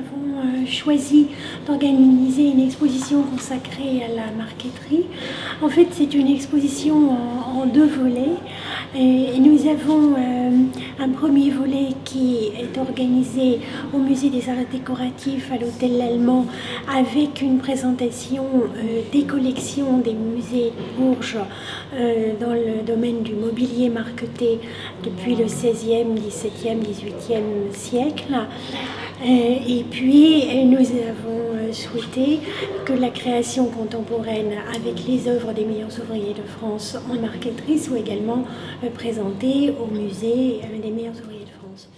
avons choisi d'organiser une exposition consacrée à la marqueterie. En fait, c'est une exposition en deux volets. Et nous avons un premier volet qui est organisé au Musée des Arts Décoratifs à l'Hôtel L'Allemand avec une présentation des collections des musées de Bourges dans le domaine du mobilier marqueté depuis le XVIe, XVIIe, XVIIIe siècle. Et puis nous avons souhaité que la création contemporaine avec les œuvres des meilleurs ouvriers de France en marqueterie soit également présentée au musée des meilleurs ouvriers de France.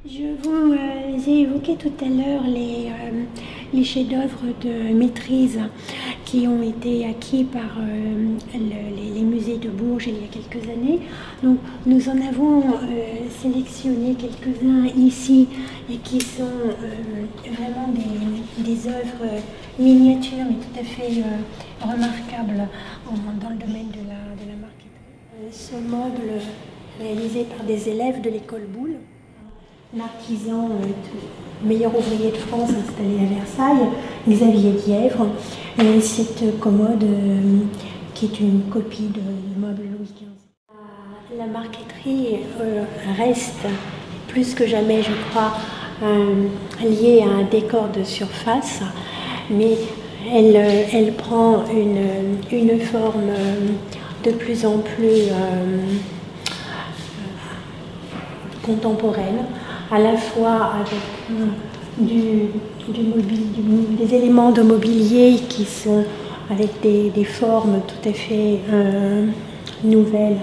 Je vous ai évoqué tout à l'heure les chefs-d'œuvre de maîtrise qui ont été acquis par les musées de Bourges il y a quelques années. Donc, nous en avons sélectionné quelques-uns ici et qui sont vraiment des œuvres miniatures mais tout à fait remarquables dans le domaine de la marqueterie. Ce meuble réalisé par des élèves de l'école Boulle, l'artisan meilleur ouvrier de France installé à Versailles, Xavier Dièvre. Cette commode qui est une copie de meuble Louis XV. La marqueterie reste plus que jamais, je crois, liée à un décor de surface, mais elle prend une forme de plus en plus contemporaine, à la fois avec des éléments de mobilier qui sont avec des formes tout à fait nouvelles.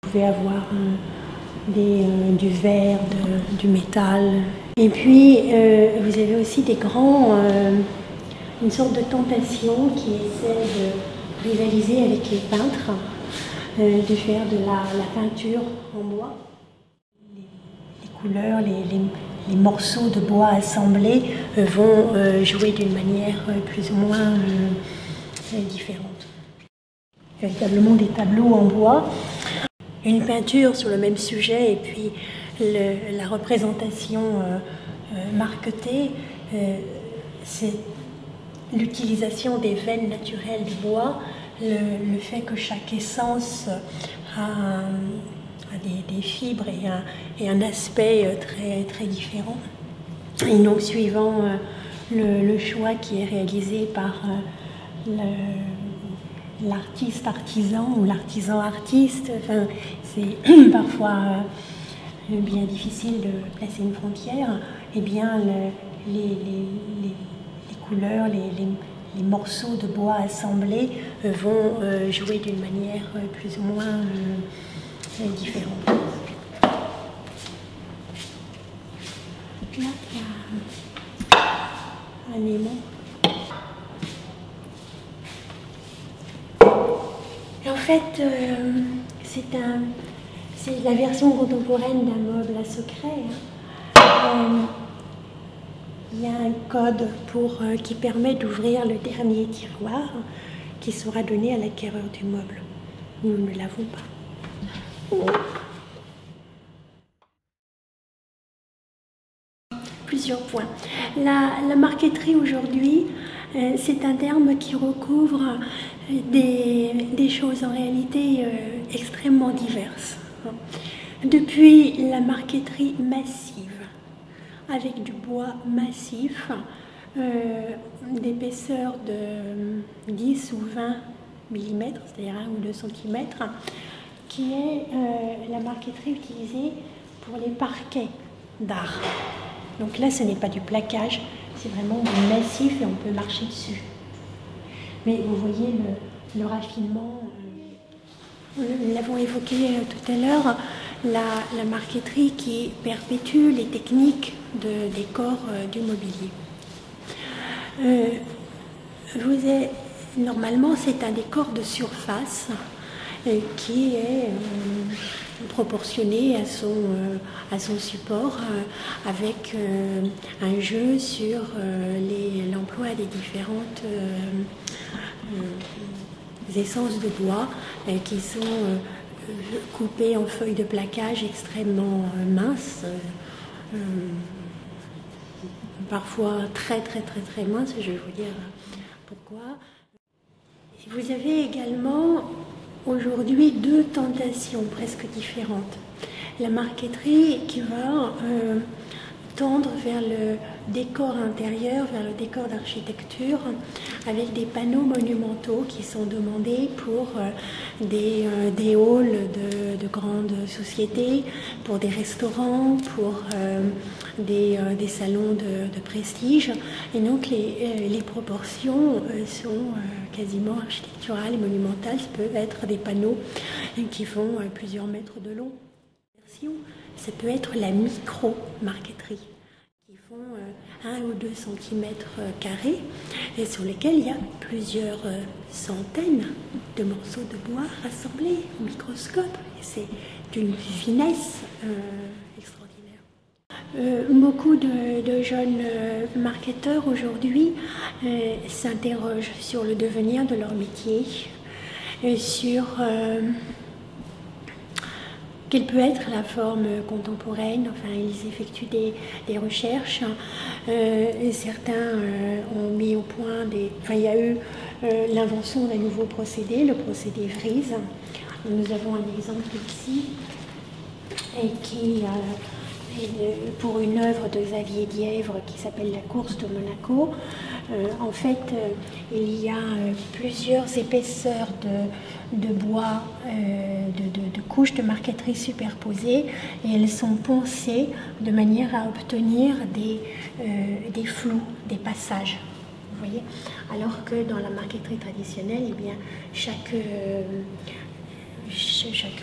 Vous pouvez avoir du verre, du métal. Et puis vous avez aussi une sorte de tentation qui essaie de rivaliser avec les peintres, de faire de la peinture en bois. Les couleurs, les morceaux de bois assemblés vont jouer d'une manière plus ou moins différente. Véritablement des tableaux en bois, une peinture sur le même sujet et puis la représentation marquetée, c'est l'utilisation des veines naturelles du bois, le fait que chaque essence a des fibres et un aspect très, très différent. Et donc, suivant le choix qui est réalisé par l'artiste artisan ou l'artisan artiste, enfin, c'est parfois bien difficile de placer une frontière, et bien les couleurs, les morceaux de bois assemblés vont jouer d'une manière plus ou moins différente. Là, il y a un aimant. Et en fait, c'est la version contemporaine d'un meuble à secret. Il y a un code qui permet d'ouvrir le dernier tiroir qui sera donné à l'acquéreur du meuble. Nous ne l'avons pas. Plusieurs points. La marqueterie aujourd'hui, c'est un terme qui recouvre des choses en réalité extrêmement diverses. Depuis la marqueterie massive, avec du bois massif, d'épaisseur de 10 ou 20 mm, c'est-à-dire 1 ou 2 cm, qui est la marqueterie utilisée pour les parquets d'art. Donc là, ce n'est pas du plaquage, c'est vraiment du massif et on peut marcher dessus. Mais vous voyez le raffinement, nous l'avons évoqué tout à l'heure, la marqueterie qui perpétue les techniques de décor du mobilier. Normalement, c'est un décor de surface qui est proportionné à son support avec un jeu sur l'emploi des différentes essences de bois qui sont coupées en feuilles de plaquage extrêmement minces, parfois très minces, je vais vous dire pourquoi. Vous avez également aujourd'hui deux tentations presque différentes. La marqueterie qui va tendre vers le décor intérieur, vers le décor d'architecture, avec des panneaux monumentaux qui sont demandés pour des halls de grandes sociétés, pour des restaurants, pour des salons de prestige. Et donc les proportions sont quasiment architecturales et monumentales. Ça peut être des panneaux qui font plusieurs mètres de long. Ça peut être la micro-marqueterie, qui font 1 ou 2 cm² et sur lesquels il y a plusieurs centaines de morceaux de bois rassemblés au microscope. Et c'est d'une finesse extraordinaire. Beaucoup de jeunes marketeurs aujourd'hui s'interrogent sur le devenir de leur métier, sur quelle peut être la forme contemporaine. Enfin, ils effectuent des recherches. Certains ont mis au point il y a eu l'invention d'un nouveau procédé, le procédé Vries. Nous avons un exemple ici, et qui pour une œuvre de Xavier Dièvre qui s'appelle La course de Monaco. En fait, il y a plusieurs épaisseurs de bois, de couches de marqueterie superposées, et elles sont poncées de manière à obtenir des flous, des passages. Vous voyez ? Alors que dans la marqueterie traditionnelle, eh bien, chaque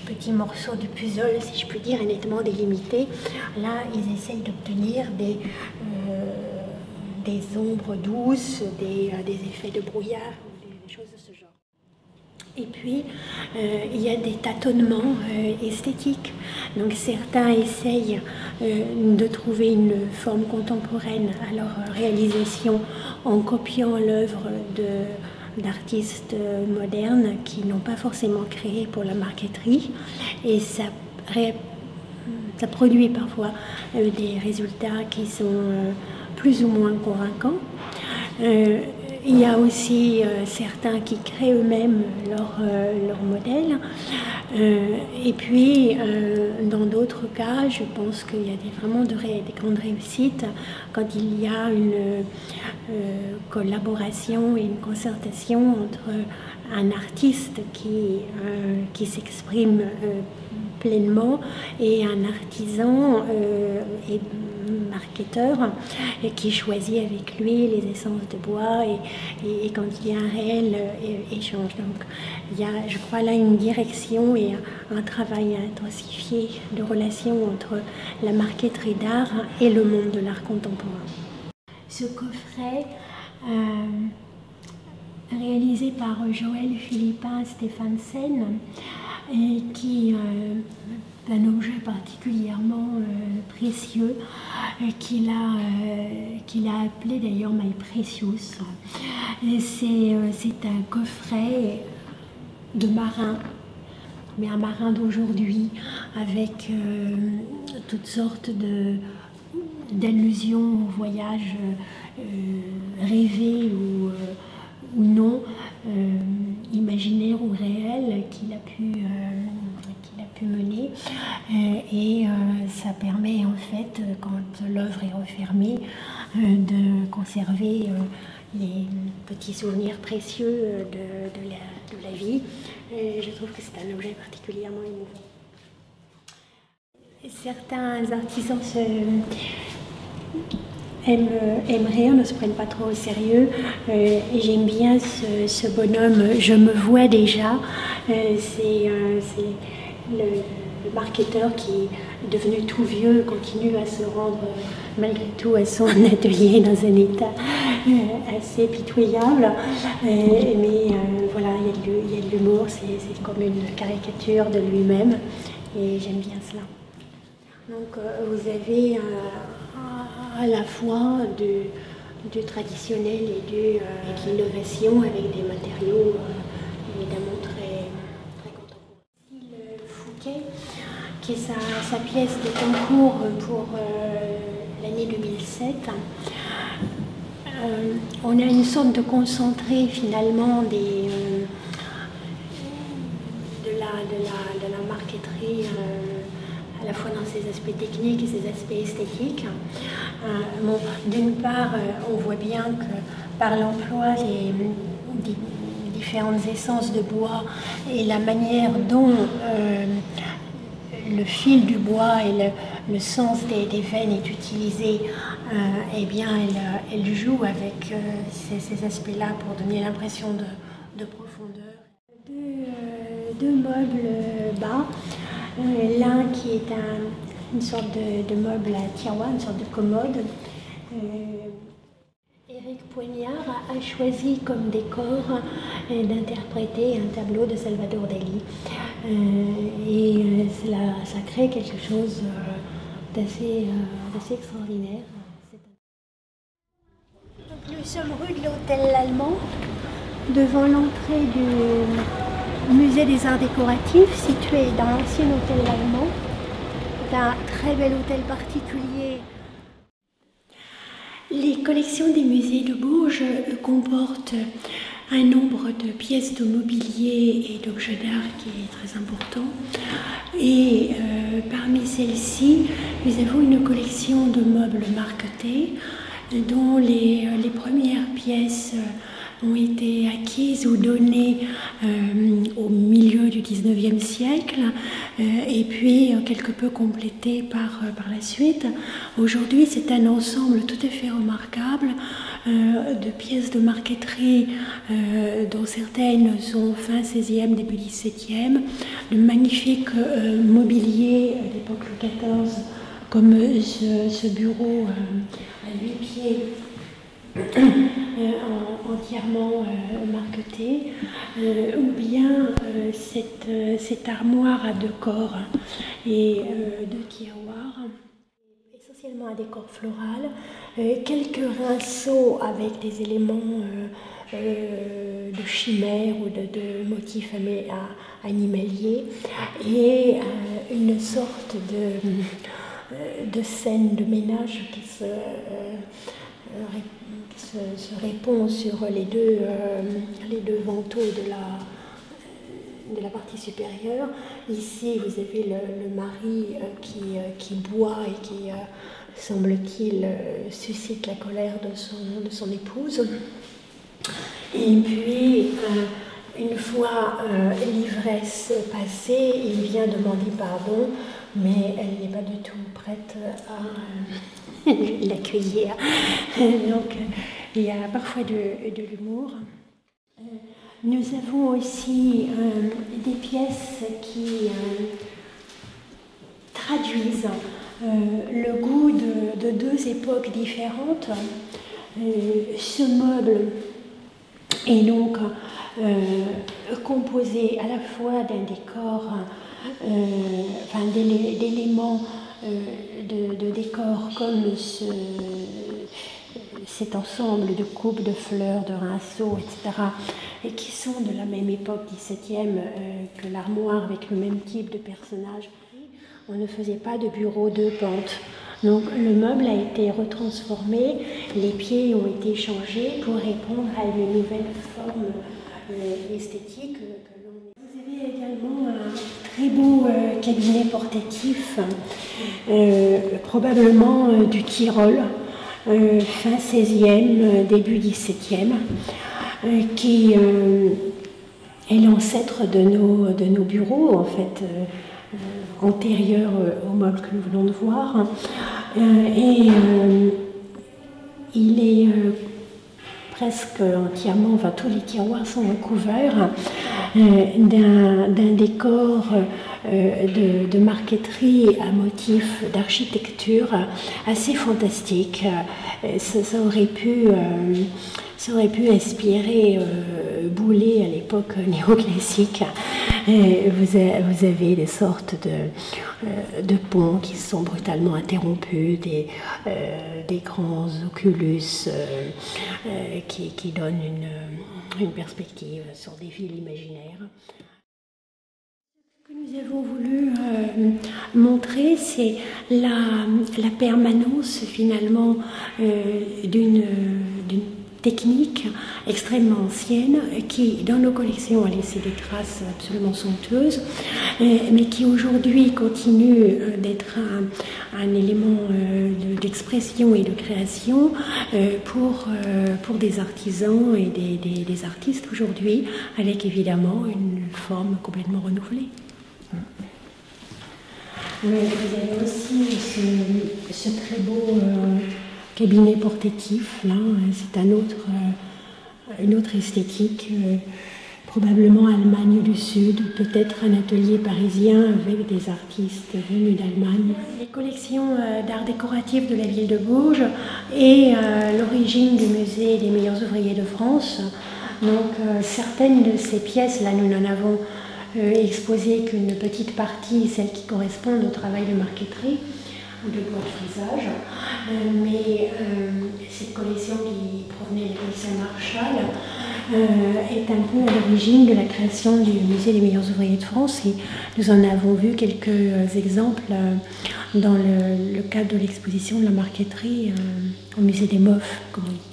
petit morceau du puzzle, si je puis dire, est nettement délimité. Là, ils essayent d'obtenir des ombres douces, des effets de brouillard, des choses de ce genre. Et puis, il y a des tâtonnements esthétiques. Donc certains essayent de trouver une forme contemporaine à leur réalisation en copiant l'œuvre d'artistes modernes qui n'ont pas forcément créé pour la marqueterie, et ça produit parfois des résultats qui sont plus ou moins convaincants. Il y a aussi certains qui créent eux-mêmes leur modèle. Et puis, dans d'autres cas, je pense qu'il y a vraiment des grandes réussites quand il y a une collaboration et une concertation entre un artiste qui s'exprime pleinement et un artisan et marketeur qui choisit avec lui les essences de bois, et quand il y a un réel échange. Donc il y a, je crois, là une direction et un travail intensifié de relation entre la marqueterie d'art et le monde de l'art contemporain. Ce coffret réalisé par Joël Philippin Stéphansen, et qui est un objet particulièrement précieux, qu'il a appelé d'ailleurs My Precious. C'est un coffret de marin, mais un marin d'aujourd'hui, avec toutes sortes d'allusions au voyage rêvé ou non, imaginaire ou réel qu'il a pu mener, et ça permet en fait, quand l'œuvre est refermée, de conserver les petits souvenirs précieux de la vie. Et je trouve que c'est un objet particulièrement émouvant. Certains artisans aiment rire, ne se prennent pas trop au sérieux, et j'aime bien ce bonhomme. Je me vois déjà. C'est le marketeur qui, devenu tout vieux, continue à se rendre malgré tout à son atelier dans un état assez pitoyable, mais voilà, il y a de l'humour, c'est comme une caricature de lui-même, et j'aime bien cela. Donc vous avez à la fois du traditionnel et de l'innovation, avec des matériaux évidemment très contemporains. Fouquet, qui est sa pièce de concours pour l'année 2007, on a une sorte de concentré finalement de la marqueterie, à la fois dans ses aspects techniques et ses aspects esthétiques. Bon, d'une part, on voit bien que par l'emploi des différentes essences de bois et la manière dont le fil du bois et le sens des veines est utilisé, eh bien, elle joue avec ces aspects-là pour donner l'impression de profondeur. Deux meubles bas, l'un qui est une sorte de meuble à tiroir, une sorte de commode. Éric Poignard a choisi comme décor d'interpréter un tableau de Salvador Dali. Et ça crée quelque chose d'assez extraordinaire. Donc, nous sommes rue de l'Hôtel L'Allemand, devant l'entrée du musée des arts décoratifs, situé dans l'ancien Hôtel L'Allemand. C'est un très bel hôtel particulier. Les collections des musées de Bourges comportent un nombre de pièces de mobilier et d'objets d'art qui est très important. Et parmi celles-ci, nous avons une collection de meubles marquetés dont les premières pièces ont été acquises ou données au milieu du XIXe siècle et puis quelque peu complétées par la suite. Aujourd'hui, c'est un ensemble tout à fait remarquable de pièces de marqueterie dont certaines sont fin XVIe, début XVIIe, de magnifiques mobilier d'époque Louis XIV, comme ce bureau à 8 pieds entièrement marqueté, ou bien cette armoire à 2 corps et 2 tiroirs, essentiellement un décor floral, quelques rinceaux avec des éléments de chimère ou de motifs animaliers, et une sorte de scène de ménage qui se répond sur les deux vantaux de la partie supérieure. Ici, vous avez le mari qui boit et qui, semble-t-il, suscite la colère de son épouse. Et puis, une fois l'ivresse passée, il vient demander pardon, mais elle n'est pas du tout prête à l'accueillir. Donc, il y a parfois de l'humour. Nous avons aussi des pièces qui traduisent le goût de 2 époques différentes. Ce meuble est donc composé à la fois d'un décor, d'éléments de décor comme cet ensemble de coupes, de fleurs, de rinceaux, etc., et qui sont de la même époque XVIIe que l'armoire avec le même type de personnage. On ne faisait pas de bureau de pente. Donc le meuble a été retransformé, les pieds ont été changés pour répondre à une nouvelle forme esthétique que l'on... Vous avez également un très beau cabinet portatif, probablement du Tyrol, fin XVIe, début XVIIe, qui est l'ancêtre de nos bureaux, en fait, antérieur au meuble que nous venons de voir. Il est presque entièrement, enfin tous les tiroirs sont recouverts d'un décor de marqueterie à motif d'architecture assez fantastique. Ça aurait pu inspirer Boulet à l'époque néoclassique. Vous avez des sortes de ponts qui sont brutalement interrompus, des grands oculus qui donnent une perspective sur des villes imaginaires. Ce que Nous avons voulu montrer, c'est la permanence finalement d'une technique extrêmement ancienne qui, dans nos collections, a laissé des traces absolument somptueuses, mais qui aujourd'hui continue d'être un élément d'expression et de création pour des artisans et des artistes aujourd'hui, avec évidemment une forme complètement renouvelée. Vous avez aussi ce très beau cabinet portatif, là, c'est une autre esthétique, probablement Allemagne du Sud, peut-être un atelier parisien avec des artistes venus d'Allemagne. Les collections d'art décoratif de la ville de Bourges et l'origine du musée des meilleurs ouvriers de France. Donc certaines de ces pièces, là nous n'en avons exposé qu'une petite partie, celles qui correspondent au travail de marqueterie ou de bois de frisage, mais cette collection qui provenait de la collection Marshall est un peu à l'origine de la création du musée des meilleurs ouvriers de France, et nous en avons vu quelques exemples dans le cadre de l'exposition de la marqueterie au musée des Moffs, comme on dit.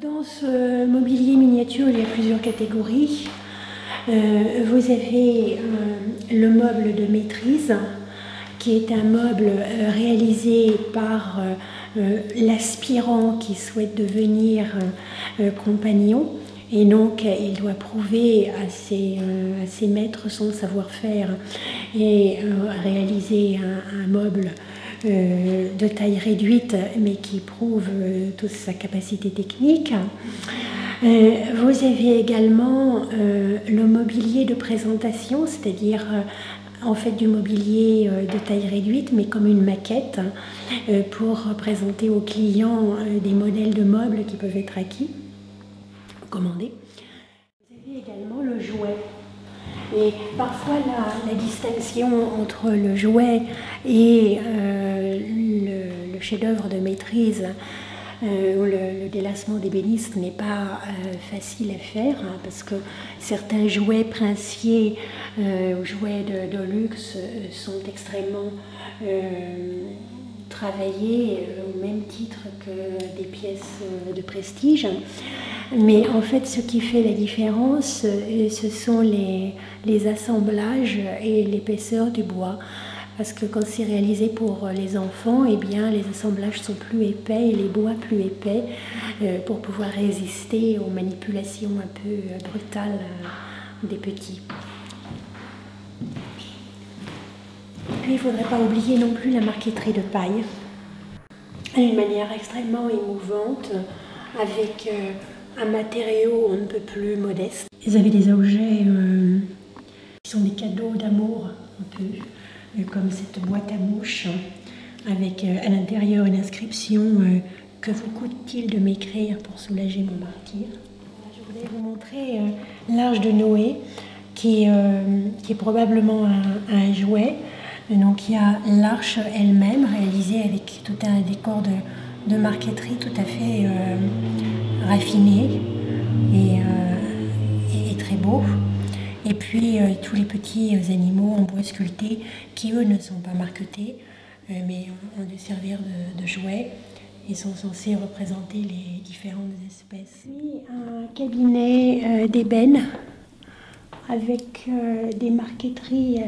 Dans ce mobilier miniature, il y a plusieurs catégories. Vous avez le meuble de maîtrise, qui est un meuble réalisé par l'aspirant qui souhaite devenir compagnon. Et donc, il doit prouver à ses maîtres son savoir-faire et réaliser un meuble de taille réduite, mais qui prouve toute sa capacité technique. Vous avez également le mobilier de présentation, c'est-à-dire en fait du mobilier de taille réduite, mais comme une maquette, pour présenter aux clients des modèles de meubles qui peuvent être acquis, commandés. Vous avez également le jouet. Et parfois la distinction entre le jouet et le chef-d'œuvre de maîtrise où le délassement d'ébéniste n'est pas facile à faire, hein, parce que certains jouets princiers ou jouets de luxe sont extrêmement travaillés au même titre que des pièces de prestige. Mais en fait, ce qui fait la différence, ce sont les assemblages et l'épaisseur du bois. Parce que quand c'est réalisé pour les enfants, eh bien, les assemblages sont plus épais et les bois plus épais pour pouvoir résister aux manipulations un peu brutales des petits. Et puis, il ne faudrait pas oublier non plus la marqueterie de paille, d'une manière extrêmement émouvante, avec un matériau on ne peut plus modeste. Ils avaient des objets qui sont des cadeaux d'amour, un peu. Comme cette boîte à mouches, avec à l'intérieur une inscription « Que vous coûte-t-il de m'écrire pour soulager mon martyre ?» Je voulais vous montrer l'Arche de Noé, qui est probablement un jouet. Donc il y a l'arche elle-même, réalisée avec tout un décor de marqueterie tout à fait raffiné et très beau. Et puis tous les petits animaux en bois sculpté qui, eux, ne sont pas marquetés, mais ont dû servir de jouets et sont censés représenter les différentes espèces. Puis un cabinet d'ébène avec des marqueteries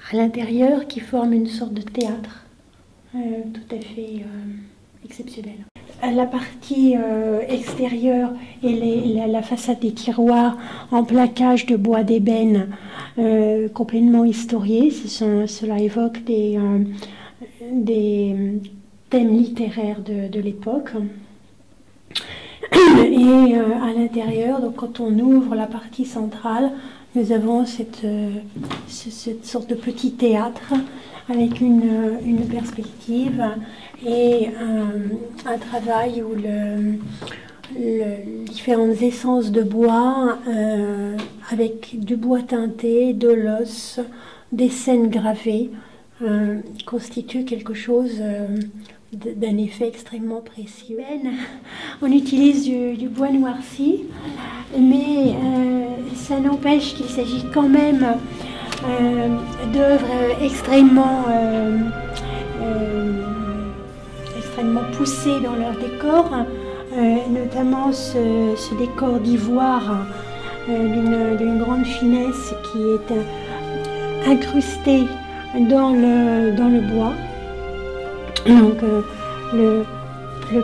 à l'intérieur qui forment une sorte de théâtre tout à fait exceptionnel. La partie extérieure et la façade des tiroirs en plaquage de bois d'ébène complètement historiés. Cela évoque des thèmes littéraires de l'époque. Et à l'intérieur, donc quand on ouvre la partie centrale, nous avons cette sorte de petit théâtre avec une perspective et un travail où différentes essences de bois avec du bois teinté, de l'os, des scènes gravées constitue quelque chose d'un effet extrêmement précieux. On utilise du bois noirci, mais ça n'empêche qu'il s'agit quand même d'œuvres extrêmement poussées dans leur décor, notamment ce décor d'ivoire d'une grande finesse qui est incrusté dans le bois. Donc le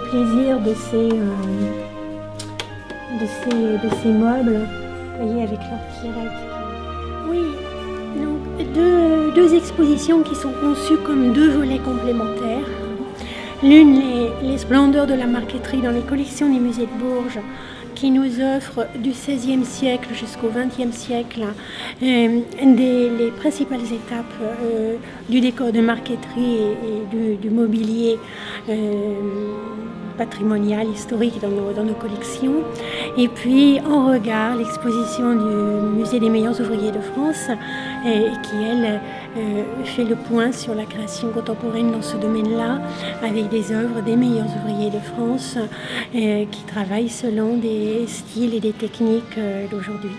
plaisir de ces meubles, vous voyez, avec leurs tirettes. Oui, donc deux expositions qui sont conçues comme deux volets complémentaires. L'une, les splendeurs de la marqueterie dans les collections des musées de Bourges, qui nous offre du XVIe siècle jusqu'au XXe siècle les principales étapes du décor de marqueterie et du mobilier patrimonial, historique dans nos collections. Et puis en regard, l'exposition du Musée des meilleurs ouvriers de France, qui elle fait le point sur la création contemporaine dans ce domaine-là, avec des œuvres des meilleurs ouvriers de France qui travaillent selon des styles et des techniques d'aujourd'hui.